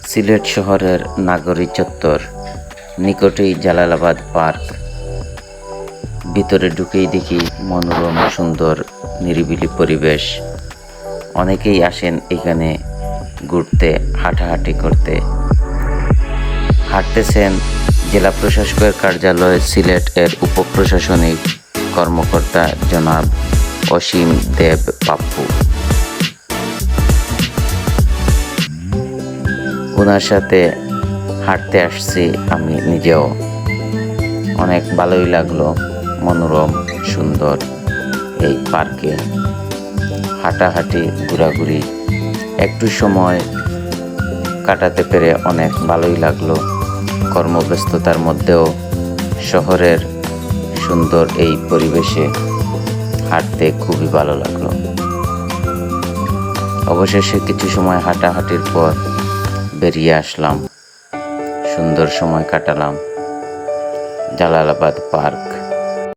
সিলেট শহরের নাগরী চত্বর, নিকটেই জালালাবাদ পার্ক। ভিতরে ঢুকেই দেখি মনোরম সুন্দর নিরিবিলি পরিবেশ। অনেকেই আসেন এখানে ঘুরতে, হাঁটাহাঁটি করতে। হাঁটতেছেন জেলা প্রশাসকের কার্যালয় সিলেট এর উপপ্রশাসনিক কর্মকর্তা জনাব অসীম দেব পাপ্পু। ওনার সাথে হাঁটতে আসছি আমি নিজেও। অনেক ভালোই লাগলো, মনোরম সুন্দর এই পার্কে হাঁটাহাঁটি ঘোরাঘুরি একটু সময় কাটাতে পেরে অনেক ভালোই লাগলো। কর্মব্যস্ততার মধ্যেও শহরের সুন্দর এই পরিবেশে হাঁটতে খুবই ভালো লাগলো। অবশেষে কিছু সময় হাঁটাহাঁটির পর বেরিয়ে আসলাম, সুন্দর সময় কাটালাম জালালাবাদ পার্ক।